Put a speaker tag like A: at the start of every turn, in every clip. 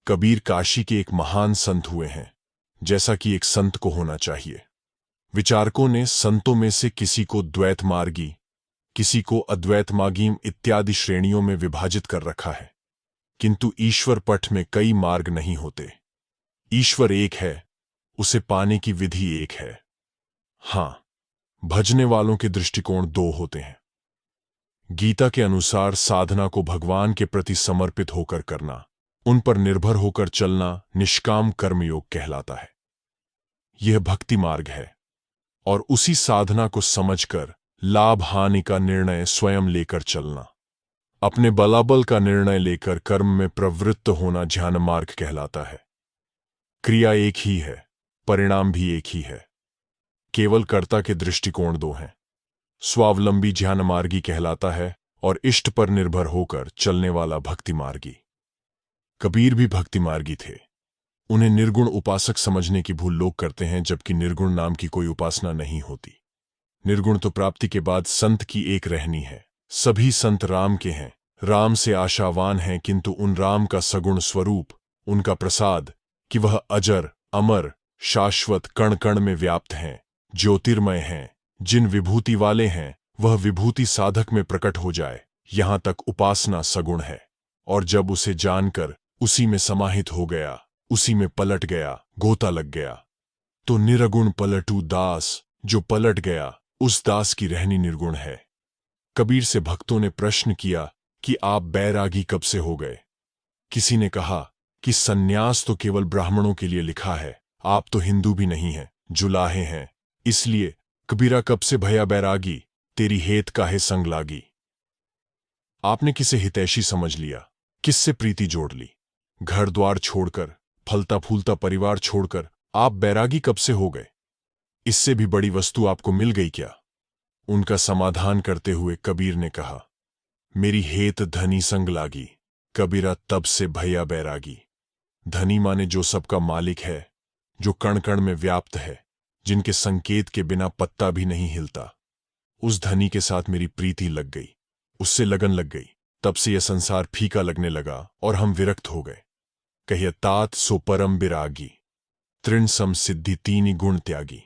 A: कबीर काशी के एक महान संत हुए हैं, जैसा कि एक संत को होना चाहिए। विचारकों ने संतों में से किसी को द्वैत मार्गी, किसी को अद्वैत मार्गीम इत्यादि श्रेणियों में विभाजित कर रखा है, किंतु ईश्वर पथ में कई मार्ग नहीं होते। ईश्वर एक है, उसे पाने की विधि एक है। हां, भजने वालों के दृष्टिकोण दो होते हैं। गीता के अनुसार साधना को भगवान के प्रति समर्पित होकर करना, उन पर निर्भर होकर चलना निष्काम कर्मयोग कहलाता है। यह भक्ति मार्ग है और उसी साधना को समझकर लाभ हानि का निर्णय स्वयं लेकर चलना, अपने बलाबल का निर्णय लेकर कर्म में प्रवृत्त होना ध्यान मार्ग कहलाता है। क्रिया एक ही है, परिणाम भी एक ही है, केवल कर्ता के दृष्टिकोण दो हैं। स्वावलंबी ध्यान मार्गी कहलाता है और इष्ट पर निर्भर होकर चलने वाला भक्ति मार्गी। कबीर भी भक्ति मार्गी थे। उन्हें निर्गुण उपासक समझने की भूल लोग करते हैं, जबकि निर्गुण नाम की कोई उपासना नहीं होती। निर्गुण तो प्राप्ति के बाद संत की एक रहनी है। सभी संत राम के हैं, राम से आशावान हैं, किंतु उन राम का सगुण स्वरूप, उनका प्रसाद कि वह अजर, अमर, शाश्वत, कण कण में व्याप्त हैं, ज्योतिर्मय हैं, जिन विभूति वाले हैं वह विभूति साधक में प्रकट हो जाए, यहां तक उपासना सगुण है। और जब उसे जानकर उसी में समाहित हो गया, उसी में पलट गया, गोता लग गया, तो निरगुण पलटू दास, जो पलट गया उस दास की रहनी निर्गुण है। कबीर से भक्तों ने प्रश्न किया कि आप बैरागी कब से हो गए? किसी ने कहा कि सन्यास तो केवल ब्राह्मणों के लिए लिखा है, आप तो हिंदू भी नहीं हैं, जुलाहे हैं, इसलिए कबीरा कब से भया बैरागी, तेरी हेत काहे संग लागी। आपने किसे हितैषी समझ लिया, किससे प्रीति जोड़ ली? घर द्वार छोड़कर, फलता फूलता परिवार छोड़कर आप बैरागी कब से हो गए? इससे भी बड़ी वस्तु आपको मिल गई क्या? उनका समाधान करते हुए कबीर ने कहा, मेरी हेत धनी संग लागी, कबीरा तब से भैया बैरागी। धनी माने जो सबका मालिक है, जो कण कण में व्याप्त है, जिनके संकेत के बिना पत्ता भी नहीं हिलता। उस धनी के साथ मेरी प्रीति लग गई, उससे लगन लग गई। तब से यह संसार फीका लगने लगा और हम विरक्त हो गए। कहिए तात सो परम बिरागी, तृण सम सिद्धि तीन गुण त्यागी।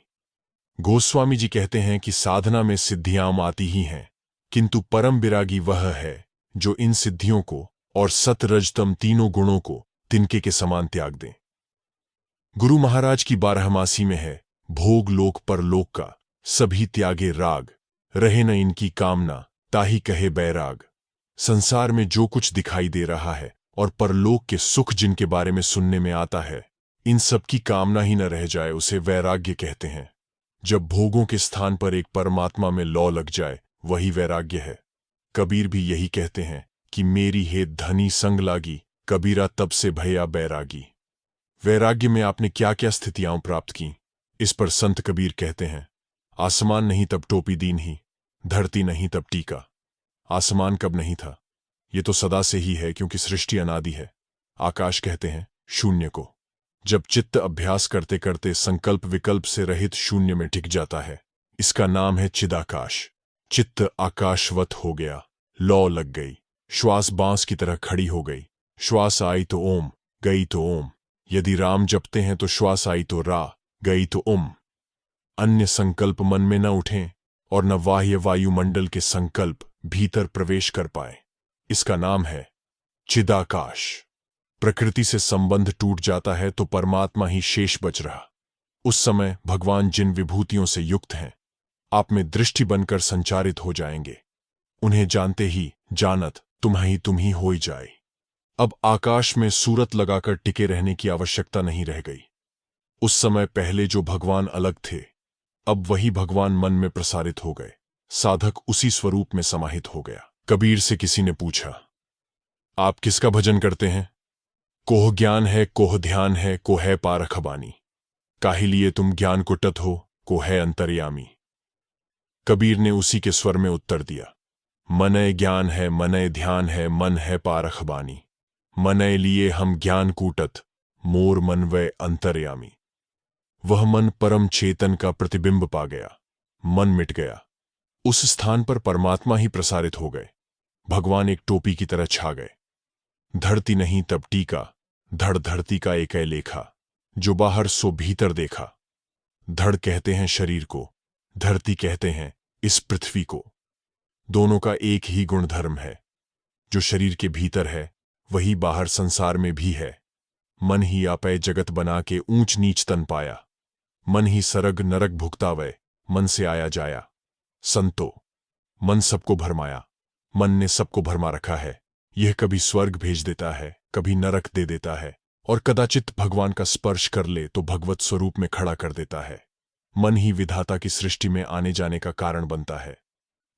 A: गोस्वामी जी कहते हैं कि साधना में सिद्धियां आती ही हैं, किंतु परम बिरागी वह है जो इन सिद्धियों को और सत रजतम तीनों गुणों को तिनके के समान त्याग दें। गुरु महाराज की बारहमासी में है, भोग लोक पर लोक का, सभी त्यागे राग, रहे न इनकी कामना, ताही कहे बैराग। संसार में जो कुछ दिखाई दे रहा है और परलोक के सुख जिनके बारे में सुनने में आता है, इन सब की कामना ही न रह जाए, उसे वैराग्य कहते हैं। जब भोगों के स्थान पर एक परमात्मा में लौ लग जाए, वही वैराग्य है। कबीर भी यही कहते हैं कि मेरी हेत धनी संग लागी, कबीरा तब से भैया बैरागी। वैराग्य में आपने क्या क्या स्थितियां प्राप्त की? इस पर संत कबीर कहते हैं, आसमान नहीं तब टोपी दीन ही, धरती नहीं तब टीका। आसमान कब नहीं था? ये तो सदा से ही है, क्योंकि सृष्टि अनादि है। आकाश कहते हैं शून्य को। जब चित्त अभ्यास करते करते संकल्प विकल्प से रहित शून्य में टिक जाता है, इसका नाम है चिदाकाश। चित्त आकाशवत हो गया, लौ लग गई, श्वास बांस की तरह खड़ी हो गई। श्वास आई तो ओम, गई तो ओम। यदि राम जपते हैं तो श्वास आई तो रा, गई तो ओम। अन्य संकल्प मन में न उठें और न बाह्य वायुमंडल के संकल्प भीतर प्रवेश कर पाए, इसका नाम है चिदाकाश। प्रकृति से संबंध टूट जाता है तो परमात्मा ही शेष बच रहा। उस समय भगवान जिन विभूतियों से युक्त हैं, आप में दृष्टि बनकर संचारित हो जाएंगे। उन्हें जानते ही जानत तुम ही हो जाए। अब आकाश में सूरत लगाकर टिके रहने की आवश्यकता नहीं रह गई। उस समय पहले जो भगवान अलग थे, अब वही भगवान मन में प्रसारित हो गए। साधक उसी स्वरूप में समाहित हो गया। कबीर से किसी ने पूछा, आप किसका भजन करते हैं? कोह ज्ञान है, कोह ध्यान है, को है पारखबानी। काहे लिए तुम ज्ञान कुटत हो, को है अंतर्यामी। कबीर ने उसी के स्वर में उत्तर दिया, मनय ज्ञान है, मनय ध्यान है, मन है पारखबानी। मनय लिए हम ज्ञान कूटत, मोर मन वै अंतर्यामी। वह मन परम चेतन का प्रतिबिंब पा गया, मन मिट गया। उस स्थान पर परमात्मा ही प्रसारित हो गए। भगवान एक टोपी की तरह छा गए। धरती नहीं तब टीका, धड़ धरती का एक लेखा, जो बाहर सो भीतर देखा। धड़ कहते हैं शरीर को, धरती कहते हैं इस पृथ्वी को। दोनों का एक ही गुणधर्म है, जो शरीर के भीतर है वही बाहर संसार में भी है। मन ही आपे जगत बना के ऊंच नीच तन पाया, मन ही सरग नरक भुगतावे, मन से आया जाया। संतो, मन सबको भरमाया, मन ने सबको भरमा रखा है। यह कभी स्वर्ग भेज देता है, कभी नरक दे देता है, और कदाचित भगवान का स्पर्श कर ले तो भगवत स्वरूप में खड़ा कर देता है। मन ही विधाता की सृष्टि में आने जाने का कारण बनता है।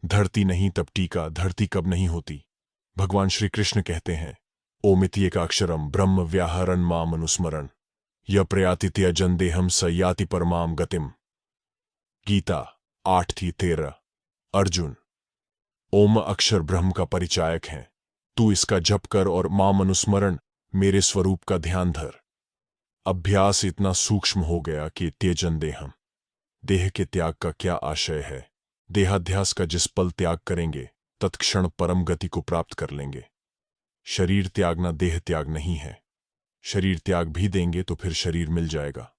A: धरती नहीं तब टीका, धरती कब नहीं होती। भगवान श्री कृष्ण कहते हैं, ओमित्येकाक्षरम ब्रह्म व्याहरन माम अनुस्मरण, य प्रयाति त्यजन देहम स याति परमाम गतिम। गीता 8:13। अर्जुन, ओम अक्षर ब्रह्म का परिचायक है, तू इसका जप कर और माम अनुस्मरण, मेरे स्वरूप का ध्यान धर। अभ्यास इतना सूक्ष्म हो गया कि त्यजन देहम, देह के त्याग का क्या आशय है। देहाध्यास का जिस पल त्याग करेंगे तत्क्षण परम गति को प्राप्त कर लेंगे। शरीर त्यागना देह त्याग नहीं है। शरीर त्याग भी देंगे तो फिर शरीर मिल जाएगा।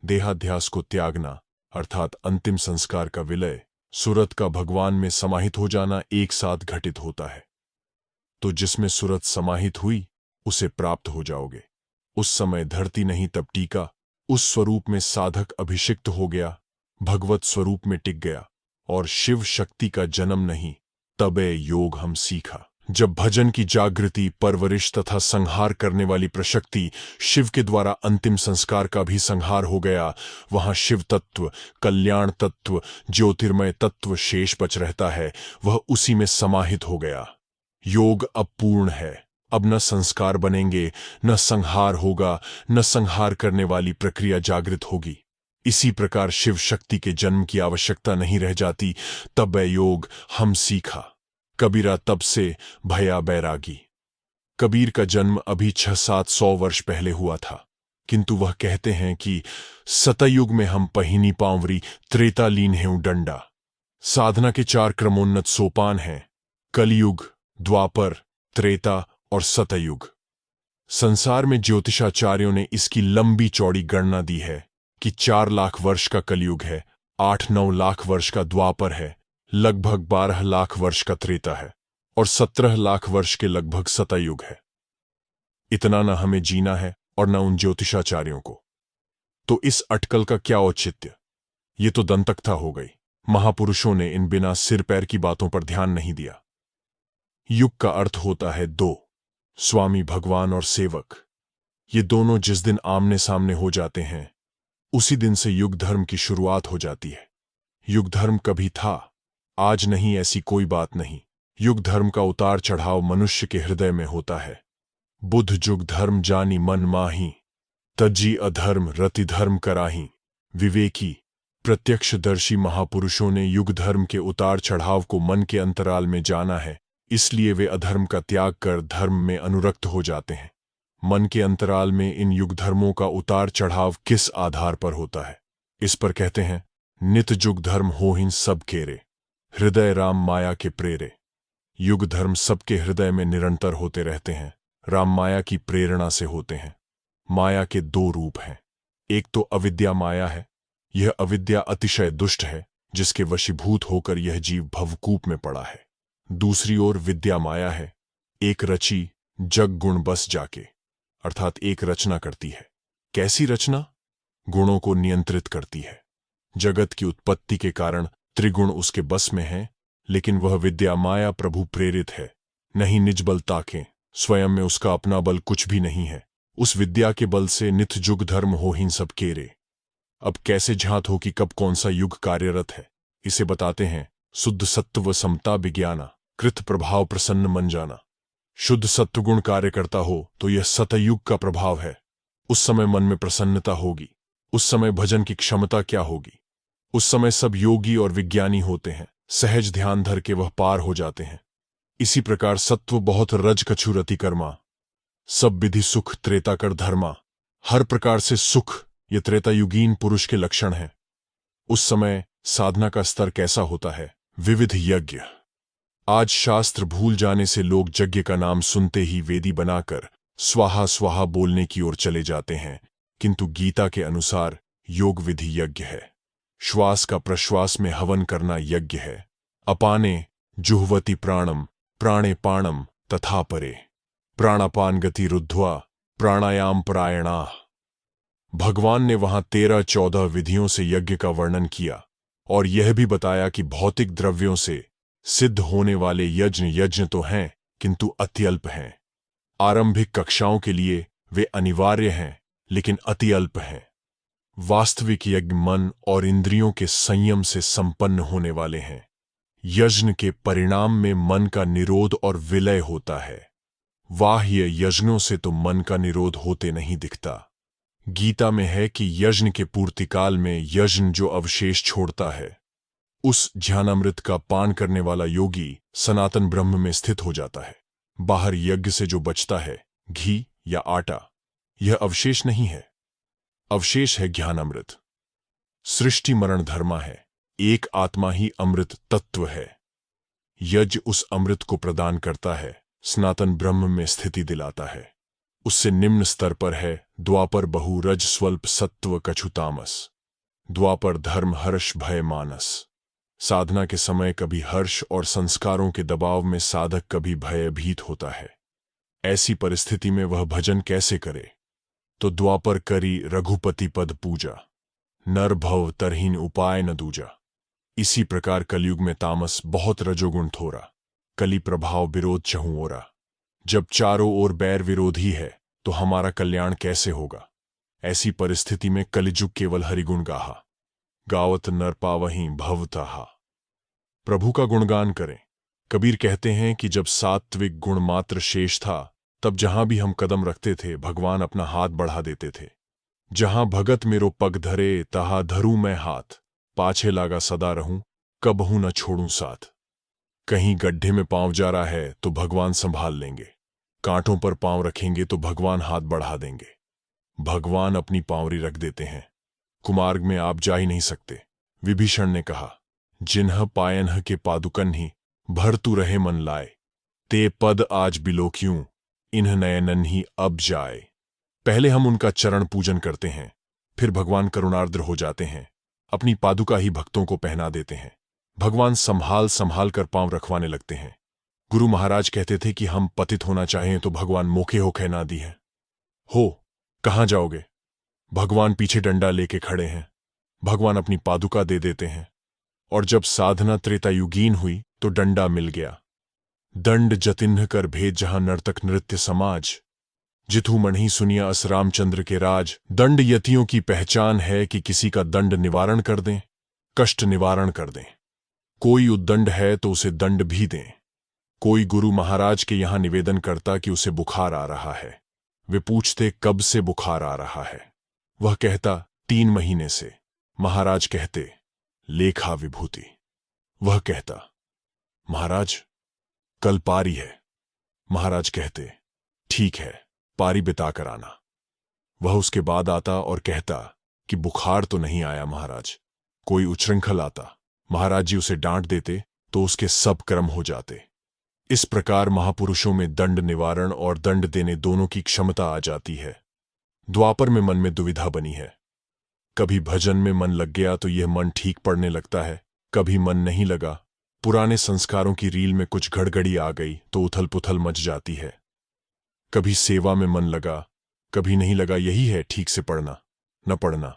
A: देहाध्यास को त्यागना अर्थात अंतिम संस्कार का विलय, सुरत का भगवान में समाहित हो जाना एक साथ घटित होता है। तो जिसमें सुरत समाहित हुई उसे प्राप्त हो जाओगे। उस समय धरती नहीं तब टीका, उस स्वरूप में साधक अभिषिक्त हो गया, भगवत स्वरूप में टिक गया, और शिव शक्ति का जन्म नहीं तबे योग हम सीखा। जब भजन की जागृति, परवरिश तथा संहार करने वाली प्रशक्ति शिव के द्वारा अंतिम संस्कार का भी संहार हो गया, वहां शिव तत्व, कल्याण तत्व, ज्योतिर्मय तत्व शेष बच रहता है, वह उसी में समाहित हो गया। योग अब पूर्ण है। अब न संस्कार बनेंगे, न संहार होगा, न संहार करने वाली प्रक्रिया जागृत होगी। इसी प्रकार शिव शक्ति के जन्म की आवश्यकता नहीं रह जाती। तब योग हम सीखा। कबीरा तब से भया बैरागी। कबीर का जन्म अभी 600-700 वर्ष पहले हुआ था, किंतु वह कहते हैं कि सतयुग में हम पहिनी पांवरी, त्रेता लीन हैं डंडा। साधना के 4 क्रमोन्नत सोपान हैं, कलयुग, द्वापर, त्रेता और सतयुग। संसार में ज्योतिषाचार्यों ने इसकी लंबी चौड़ी गणना दी है कि 4 लाख वर्ष का कलयुग है, 8-9 लाख वर्ष का द्वापर है, लगभग 12 लाख वर्ष का त्रेता है, और 17 लाख वर्ष के लगभग सतयुग है। इतना न हमें जीना है और न उन ज्योतिषाचार्यों को। तो इस अटकल का क्या औचित्य? ये तो दंतकथा हो गई। महापुरुषों ने इन बिना सिर पैर की बातों पर ध्यान नहीं दिया। युग का अर्थ होता है 2, स्वामी भगवान और सेवक। ये दोनों जिस दिन आमने सामने हो जाते हैं, उसी दिन से युग धर्म की शुरुआत हो जाती है। युग धर्म कभी था, आज नहीं, ऐसी कोई बात नहीं। युग धर्म का उतार चढ़ाव मनुष्य के हृदय में होता है। बुद्ध जुग धर्म जानी मन माही, तज्जी अधर्म रति धर्म कराही। विवेकी प्रत्यक्षदर्शी महापुरुषों ने युग धर्म के उतार चढ़ाव को मन के अंतराल में जाना है, इसलिए वे अधर्म का त्याग कर धर्म में अनुरक्त हो जाते हैं। मन के अंतराल में इन युग धर्मों का उतार चढ़ाव किस आधार पर होता है? इस पर कहते हैं, नित जुग धर्म होहिन सब केरे, हृदय राम माया के प्रेरे। युग धर्म सबके हृदय में निरंतर होते रहते हैं, राम माया की प्रेरणा से होते हैं। माया के 2 रूप हैं। एक तो अविद्या माया है। यह अविद्या अतिशय दुष्ट है, जिसके वशीभूत होकर यह जीव भवकूप में पड़ा है। दूसरी ओर विद्या माया है, एक रची जग गुण बस जाके, अर्थात एक रचना करती है। कैसी रचना? गुणों को नियंत्रित करती है। जगत की उत्पत्ति के कारण त्रिगुण उसके बस में है, लेकिन वह विद्या माया प्रभु प्रेरित है, नहीं निज बल ताकें, स्वयं में उसका अपना बल कुछ भी नहीं है। उस विद्या के बल से नित जुग धर्म होहिन सब केरे। अब कैसे झांत हो कि कब कौन सा युग कार्यरत है, इसे बताते हैं। शुद्ध सत्व व समता विज्ञाना, कृत प्रभाव प्रसन्न मन जाना। शुद्ध सत्वगुण कार्य करता हो तो यह सतयुग का प्रभाव है। उस समय मन में प्रसन्नता होगी। उस समय भजन की क्षमता क्या होगी? उस समय सब योगी और विज्ञानी होते हैं, सहज ध्यान धर के वह पार हो जाते हैं। इसी प्रकार सत्व बहुत रज कछु रति कर्मा, सब विधि सुख त्रेता कर धर्मा। हर प्रकार से सुख ये त्रेतायुगीन पुरुष के लक्षण हैं। उस समय साधना का स्तर कैसा होता है? विविध यज्ञ। आज शास्त्र भूल जाने से लोग यज्ञ का नाम सुनते ही वेदी बनाकर स्वाहा स्वाहा बोलने की ओर चले जाते हैं, किंतु गीता के अनुसार योग विधि यज्ञ है। श्वास का प्रश्वास में हवन करना यज्ञ है। अपाने जुह्वति प्राणम प्राणे पाणम तथा परे प्राणापान गति रुद्ध्वा प्राणायाम परायणा। भगवान ने वहां 13-14 विधियों से यज्ञ का वर्णन किया और यह भी बताया कि भौतिक द्रव्यों से सिद्ध होने वाले यज्ञ तो हैं, किंतु अत्यल्प हैं। आरंभिक कक्षाओं के लिए वे अनिवार्य हैं, लेकिन अति अल्प हैं। वास्तविक यज्ञ मन और इंद्रियों के संयम से संपन्न होने वाले हैं। यज्ञ के परिणाम में मन का निरोध और विलय होता है। बाह्य यज्ञों से तो मन का निरोध होते नहीं दिखता। गीता में है कि यज्ञ के पूर्तिकाल में यज्ञ जो अवशेष छोड़ता है, उस ज्ञानामृत का पान करने वाला योगी सनातन ब्रह्म में स्थित हो जाता है। बाहर यज्ञ से जो बचता है, घी या आटा, यह अवशेष नहीं है, अवशेष है ज्ञानामृत। सृष्टि मरण धर्मा है, एक आत्मा ही अमृत तत्व है। यज्ञ उस अमृत को प्रदान करता है, सनातन ब्रह्म में स्थिति दिलाता है। उससे निम्न स्तर पर है द्वापर बहु रज स्वल्प सत्व कछु तामस, द्वापर धर्म हर्ष भय मानस। साधना के समय कभी हर्ष और संस्कारों के दबाव में साधक कभी भयभीत होता है। ऐसी परिस्थिति में वह भजन कैसे करे? तो द्वापर करी रघुपति पद पूजा, नर भव तरहीन उपाय न दूजा। इसी प्रकार कलयुग में तामस बहुत रजोगुण थोरा, कली प्रभाव विरोध चहु ओरा। जब चारों ओर बैर विरोधी है तो हमारा कल्याण कैसे होगा? ऐसी परिस्थिति में कलिजुग केवल हरिगुण गाहा, गावत नर पावहीं भवताहा। प्रभु का गुणगान करें। कबीर कहते हैं कि जब सात्विक गुण मात्र शेष था, तब जहां भी हम कदम रखते थे भगवान अपना हाथ बढ़ा देते थे। जहां भगत मेरो पग धरे तहा धरूं मैं हाथ, पाछे लागा सदा रहूं कबहू न छोड़ूं साथ। कहीं गड्ढे में पांव जा रहा है तो भगवान संभाल लेंगे, कांटों पर पांव रखेंगे तो भगवान हाथ बढ़ा देंगे। भगवान अपनी पांवरी रख देते हैं। कुमार्ग में आप जा ही नहीं सकते। विभीषण ने कहा, जिन्ह पायन्ह के पादुकन ही भरतु रहे मन लाए, ते पद आज बिलोक्यूं इन्ह नयनन ही अब जाए। पहले हम उनका चरण पूजन करते हैं, फिर भगवान करुणार्द्र हो जाते हैं, अपनी पादुका ही भक्तों को पहना देते हैं। भगवान संभाल संभाल कर पांव रखवाने लगते हैं। गुरु महाराज कहते थे कि हम पतित होना चाहें तो भगवान मोखे होखे ना दी है। हो कहां जाओगे? भगवान पीछे डंडा लेके खड़े हैं। भगवान अपनी पादुका दे देते हैं। और जब साधना त्रेतायुगीन हुई तो डंडा मिल गया। दंड जतिन्ह कर भेद जहां नर्तक नृत्य समाज, जिथु मणि सुनिया अस रामचंद्र के राज। दंड यतियों की पहचान है कि किसी का दंड निवारण कर दें, कष्ट निवारण कर दें। कोई उद्दंड है तो उसे दंड भी दें। कोई गुरु महाराज के यहां निवेदन करता कि उसे बुखार आ रहा है। वे पूछते कब से बुखार आ रहा है? वह कहता 3 महीने से। महाराज कहते लेखा विभूति। वह कहता महाराज कल पारी है। महाराज कहते ठीक है, पारी बिताकर आना। वह उसके बाद आता और कहता कि बुखार तो नहीं आया महाराज, कोई उच्छृंखल आता। महाराज जी उसे डांट देते तो उसके सब कर्म हो जाते। इस प्रकार महापुरुषों में दंड निवारण और दंड देने दोनों की क्षमता आ जाती है। द्वापर में मन में दुविधा बनी है। कभी भजन में मन लग गया तो यह मन ठीक पड़ने लगता है, कभी मन नहीं लगा, पुराने संस्कारों की रील में कुछ घड़घड़ी आ गई तो उथल पुथल मच जाती है। कभी सेवा में मन लगा, कभी नहीं लगा। यही है ठीक से पढ़ना न पढ़ना।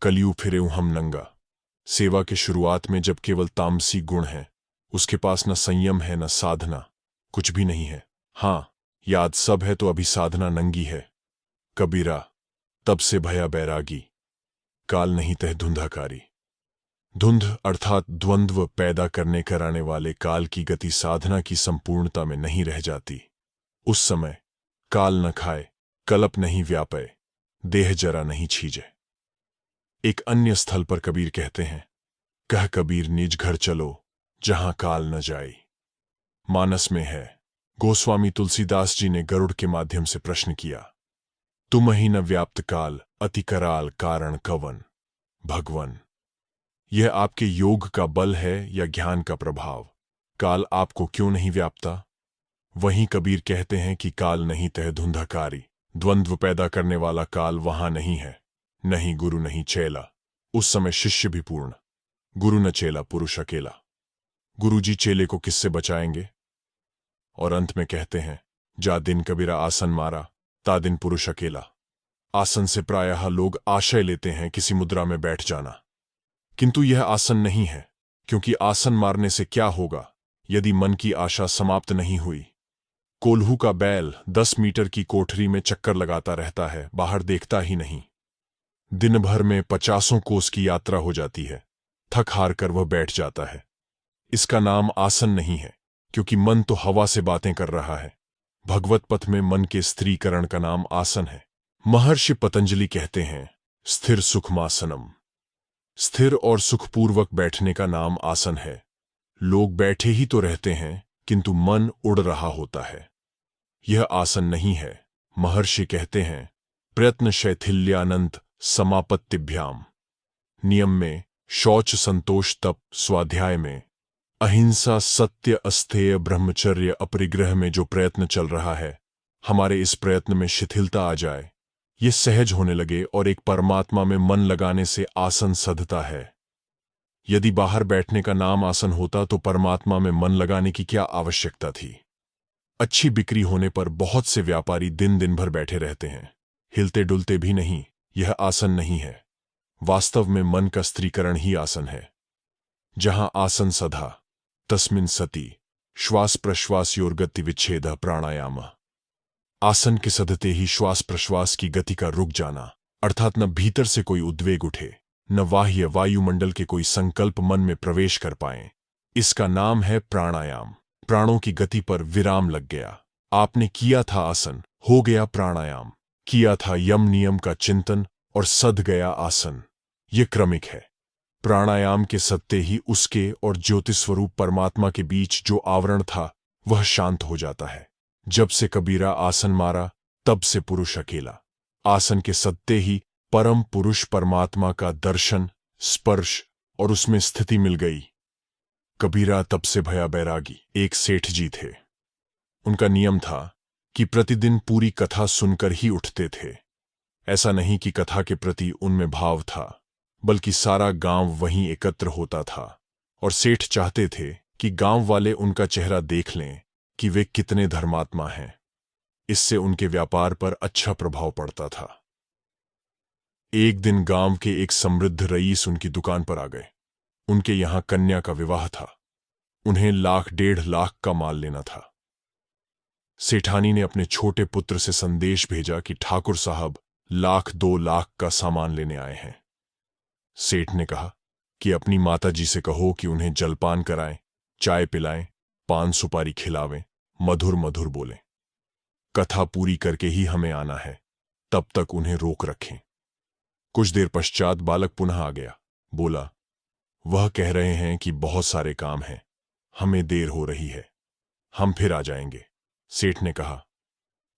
A: कलयुग फिरे हम नंगा। सेवा के शुरुआत में जब केवल तामसी गुण है, उसके पास न संयम है न साधना, कुछ भी नहीं है। हाँ, याद सब है तो अभी साधना नंगी है। कबीरा तब से भया बैरागी, काल नहीं तह धुंधाकारी। धुंध अर्थात द्वंद्व पैदा करने कराने वाले काल की गति साधना की संपूर्णता में नहीं रह जाती। उस समय काल न खाए, कलप नहीं व्यापे, देह जरा नहीं छीजे। एक अन्य स्थल पर कबीर कहते हैं, कह कबीर निज घर चलो जहां काल न जाई। मानस में है, गोस्वामी तुलसीदास जी ने गरुड़ के माध्यम से प्रश्न किया, तुम ही न व्याप्त काल अति कराल कारण कवन। भगवन, यह आपके योग का बल है या ज्ञान का प्रभाव? काल आपको क्यों नहीं व्यापता? वहीं कबीर कहते हैं कि काल नहीं तह धुंधकारी, द्वंद्व पैदा करने वाला काल वहां नहीं है। नहीं गुरु नहीं चेला, उस समय शिष्य भी पूर्ण। गुरु न चेला पुरुष अकेला। गुरुजी चेले को किससे बचाएंगे? और अंत में कहते हैं, जा दिन कबीरा आसन मारा, ता दिन पुरुष अकेला। आसन से प्रायः लोग आशय लेते हैं किसी मुद्रा में बैठ जाना, किंतु यह आसन नहीं है, क्योंकि आसन मारने से क्या होगा यदि मन की आशा समाप्त नहीं हुई। कोल्हू का बैल 10 मीटर की कोठरी में चक्कर लगाता रहता है, बाहर देखता ही नहीं। दिन भर में 50 कोस की यात्रा हो जाती है, थक हार कर वह बैठ जाता है। इसका नाम आसन नहीं है, क्योंकि मन तो हवा से बातें कर रहा है। भगवत पथ में मन के स्त्रीकरण का नाम आसन है। महर्षि पतंजलि कहते हैं, स्थिर सुखमासनम। स्थिर और सुखपूर्वक बैठने का नाम आसन है। लोग बैठे ही तो रहते हैं, किंतु मन उड़ रहा होता है। यह आसन नहीं है। महर्षि कहते हैं, प्रयत्न शैथिल्यानंत समापत्तिभ्याम। नियम में शौच, संतोष, तप, स्वाध्याय में अहिंसा, सत्य, अस्थेय, ब्रह्मचर्य, अपरिग्रह में जो प्रयत्न चल रहा है, हमारे इस प्रयत्न में शिथिलता आ जाए, ये सहज होने लगे और एक परमात्मा में मन लगाने से आसन सधता है। यदि बाहर बैठने का नाम आसन होता तो परमात्मा में मन लगाने की क्या आवश्यकता थी? अच्छी बिक्री होने पर बहुत से व्यापारी दिन दिन भर बैठे रहते हैं, हिलते डुलते भी नहीं। यह आसन नहीं है। वास्तव में मन का स्त्रीकरण ही आसन है। जहां आसन सधा, तस्मिन सती श्वास प्रश्वासयोर गति विच्छेद प्राणायाम। आसन के सधते ही श्वास प्रश्वास की गति का रुक जाना, अर्थात न भीतर से कोई उद्वेग उठे, न बाह्य वायुमंडल के कोई संकल्प मन में प्रवेश कर पाए। इसका नाम है प्राणायाम। प्राणों की गति पर विराम लग गया। आपने किया था आसन, हो गया प्राणायाम। किया था यम नियम का चिंतन और सध गया आसन। ये क्रमिक है। प्राणायाम के सत्ते ही उसके और ज्योतिष स्वरूप परमात्मा के बीच जो आवरण था वह शांत हो जाता है। जब से कबीरा आसन मारा, तब से पुरुष अकेला। आसन के सत्ते ही परम पुरुष परमात्मा का दर्शन, स्पर्श और उसमें स्थिति मिल गई। कबीरा तब से भया बैरागी। एक सेठ जी थे। उनका नियम था कि प्रतिदिन पूरी कथा सुनकर ही उठते थे। ऐसा नहीं कि कथा के प्रति उनमें भाव था, बल्कि सारा गांव वहीं एकत्र होता था और सेठ चाहते थे कि गांव वाले उनका चेहरा देख लें कि वे कितने धर्मात्मा हैं। इससे उनके व्यापार पर अच्छा प्रभाव पड़ता था। एक दिन गांव के एक समृद्ध रईस उनकी दुकान पर आ गए। उनके यहां कन्या का विवाह था। उन्हें 1,00,000-1,50,000 का माल लेना था। सेठानी ने अपने छोटे पुत्र से संदेश भेजा कि ठाकुर साहब 1,00,000-2,00,000 का सामान लेने आए हैं। सेठ ने कहा कि अपनी माताजी से कहो कि उन्हें जलपान कराएं, चाय पिलाएं, पान सुपारी खिलावें, मधुर मधुर बोलें। कथा पूरी करके ही हमें आना है, तब तक उन्हें रोक रखें। कुछ देर पश्चात बालक पुनः आ गया। बोला, वह कह रहे हैं कि बहुत सारे काम हैं, हमें देर हो रही है, हम फिर आ जाएंगे। सेठ ने कहा,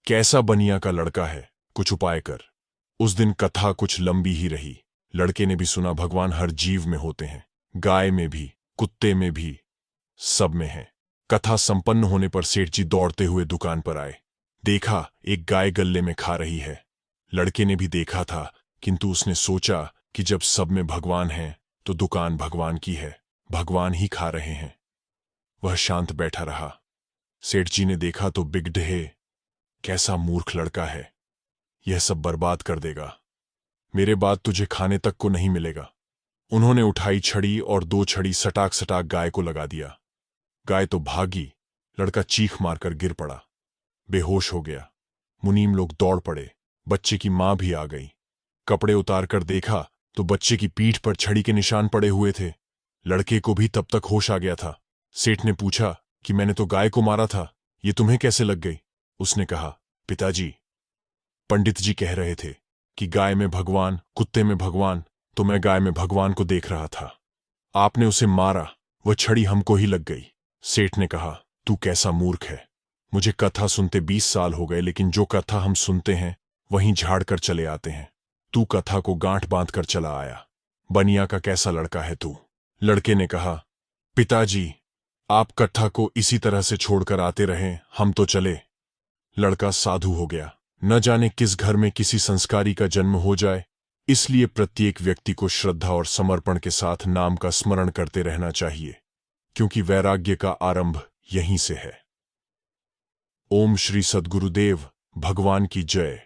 A: कैसा बनिया का लड़का है, कुछ उपाय कर। उस दिन कथा कुछ लंबी ही रही। लड़के ने भी सुना भगवान हर जीव में होते हैं, गाय में भी, कुत्ते में भी, सब में है। कथा संपन्न होने पर सेठ जी दौड़ते हुए दुकान पर आए। देखा एक गाय गल्ले में खा रही है। लड़के ने भी देखा था, किंतु उसने सोचा कि जब सब में भगवान है तो दुकान भगवान की है, भगवान ही खा रहे हैं। वह शांत बैठा रहा। सेठ जी ने देखा तो बिगड़े, कैसा मूर्ख लड़का है, यह सब बर्बाद कर देगा, मेरे बाद तुझे खाने तक को नहीं मिलेगा। उन्होंने उठाई छड़ी और 2 छड़ी सटाक सटाक गाय को लगा दिया। गाय तो भागी, लड़का चीख मारकर गिर पड़ा, बेहोश हो गया। मुनीम लोग दौड़ पड़े, बच्चे की मां भी आ गई। कपड़े उतार कर देखा तो बच्चे की पीठ पर छड़ी के निशान पड़े हुए थे। लड़के को भी तब तक होश आ गया था। सेठ ने पूछा कि मैंने तो गाय को मारा था, ये तुम्हें कैसे लग गई? उसने कहा, पिताजी, पंडित जी कह रहे थे कि गाय में भगवान, कुत्ते में भगवान, तो मैं गाय में भगवान को देख रहा था। आपने उसे मारा, वह छड़ी हमको ही लग गई। सेठ ने कहा, तू कैसा मूर्ख है, मुझे कथा सुनते 20 साल हो गए, लेकिन जो कथा हम सुनते हैं वहीं झाड़ कर चले आते हैं। तू कथा को गांठ बांध कर चला आया। बनिया का कैसा लड़का है तू? लड़के ने कहा, पिताजी, आप कट्ठा को इसी तरह से छोड़कर आते रहें, हम तो चले। लड़का साधु हो गया। न जाने किस घर में किसी संस्कारी का जन्म हो जाए, इसलिए प्रत्येक व्यक्ति को श्रद्धा और समर्पण के साथ नाम का स्मरण करते रहना चाहिए, क्योंकि वैराग्य का आरंभ यहीं से है। ओम श्री सद्गुरुदेव भगवान की जय।